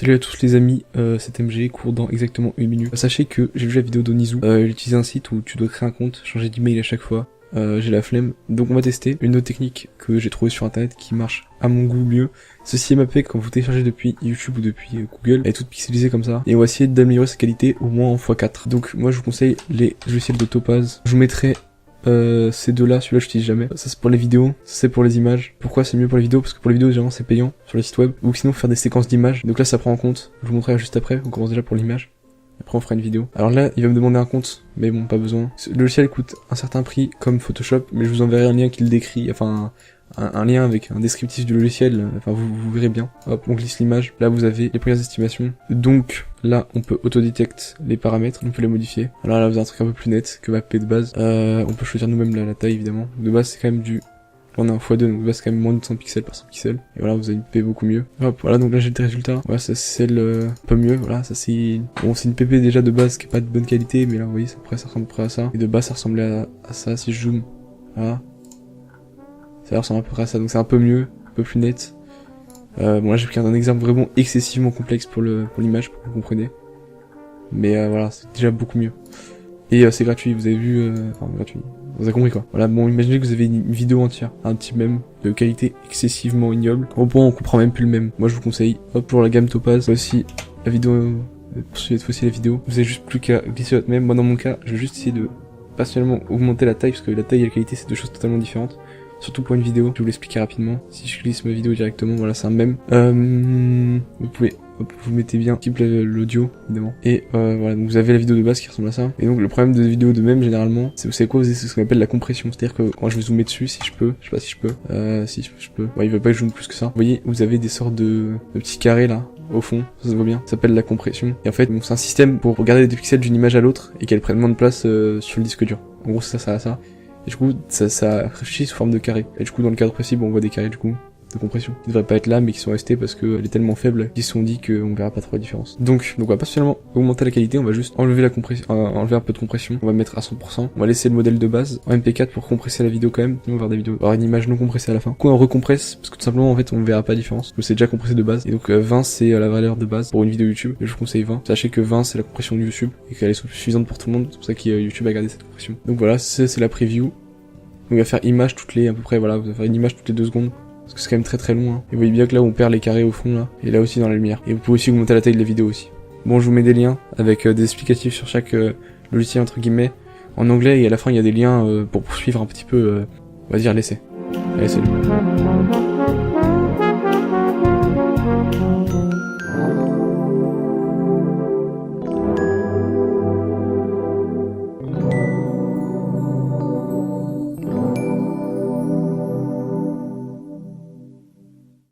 Salut à tous les amis, cet MG court dans exactement 1 minute. Sachez que j'ai vu la vidéo d'Onizu, il utilise un site où tu dois créer un compte, changer d'email à chaque fois. J'ai la flemme, donc on va tester une autre technique que j'ai trouvée sur internet qui marche à mon goût mieux. Ceci est mappé quand vous téléchargez depuis YouTube ou depuis Google, elle est toute pixelisée comme ça, et on va essayer d'améliorer sa qualité au moins en x4. Donc moi je vous conseille les logiciels de Topaz. Je vous mettrai ces deux là, celui-là je l'utilise jamais. Ça c'est pour les vidéos, ça c'est pour les images. Pourquoi c'est mieux pour les vidéos? Parce que pour les vidéos généralement c'est payant sur le site web, ou sinon faire des séquences d'images. Donc là ça prend en compte, je vous montrerai juste après, on commence déjà pour l'image. Après on fera une vidéo. Alors là il va me demander un compte, mais bon pas besoin. Le logiciel coûte un certain prix comme Photoshop, mais je vous enverrai un lien qui le décrit, enfin un lien avec un descriptif du logiciel, enfin vous verrez bien. Hop, on glisse l'image, là vous avez les premières estimations. Donc là on peut autodetect les paramètres, on peut les modifier. Alors là vous avez un truc un peu plus net que mappé de base. On peut choisir nous-mêmes la taille évidemment. De base c'est quand même du... Là on a un x2, donc de base c'est quand même moins de 100 pixels par 100 pixels. Et voilà, vous avez une PP beaucoup mieux. Hop, voilà, donc là j'ai le résultat. Voilà, ça c'est un peu mieux, voilà, ça c'est... Bon, c'est une PP déjà de base qui est pas de bonne qualité, mais là vous voyez, après ça ressemble à peu près à ça. Et de base ça ressemblait à ça, si je zoome. Voilà. Ça ressemble à peu près à ça, donc c'est un peu mieux, un peu plus net. Bon là j'ai pris un exemple vraiment excessivement complexe pour l'image, pour que vous compreniez. Mais voilà, c'est déjà beaucoup mieux. Et c'est gratuit, vous avez vu, enfin gratuit, vous avez compris quoi. Voilà, bon imaginez que vous avez une vidéo entière, un type même, de qualité excessivement ignoble. Au point on comprend même plus le même. Moi je vous conseille, hop, pour la gamme Topaz, aussi la vidéo, poursuivez cette fois-ci la vidéo. Vous avez juste plus qu'à glisser votre même. Moi dans mon cas, je vais juste essayer de personnellement augmenter la taille, parce que la taille et la qualité c'est deux choses totalement différentes. Surtout pour une vidéo, je vais vous l'expliquer rapidement. Si je glisse ma vidéo directement, voilà c'est un mème. Vous pouvez, hop, vous mettez bien type l'audio évidemment. Et voilà, donc vous avez la vidéo de base qui ressemble à ça. Et donc le problème de vidéos de mème généralement, c'est vous savez quoi, c'est ce qu'on appelle la compression. C'est-à-dire que quand je vais zoomer dessus, si je peux, je sais pas si je peux, si je peux. Ouais, il veut pas que je zoome plus que ça. Vous voyez, vous avez des sortes de petits carrés là. Au fond, ça se voit bien, ça s'appelle la compression. Et en fait, bon, c'est un système pour regarder les pixels d'une image à l'autre et qu'elle prenne moins de place sur le disque dur. En gros, c'est ça. Et du coup, ça réfléchit sous forme de carré. Et du coup, dans le cadre précis, bon, on voit des carrés du coup de compression. Ils devraient pas être là, mais qui sont restés parce qu'elle est tellement faible qu'ils se sont dit qu'on verra pas trop la différence. Donc on va pas seulement augmenter la qualité, on va juste enlever la compression, enlever un peu de compression. On va mettre à 100%. On va laisser le modèle de base en MP4 pour compresser la vidéo quand même. Sinon on va voir des vidéos, avoir une image non compressée à la fin. Du coup, on recompresse parce que tout simplement en fait on verra pas la différence. Donc c'est déjà compressé de base. Et donc 20 c'est la valeur de base pour une vidéo YouTube. Et je vous conseille 20. Sachez que 20 c'est la compression de YouTube et qu'elle est suffisante pour tout le monde. C'est pour ça que YouTube a gardé cette compression. Donc voilà, c'est la preview. On va faire image toutes les, à peu près, voilà, vous allez faire une image toutes les 2 secondes. Parce que c'est quand même très long, hein. Et vous voyez bien que là, on perd les carrés au fond, là. Et là aussi dans la lumière. Et vous pouvez aussi augmenter la taille de la vidéo aussi. Bon, je vous mets des liens avec des explicatifs sur chaque logiciel, entre guillemets, en anglais. Et à la fin, il y a des liens pour poursuivre un petit peu, on va dire, l'essai. Allez, salut.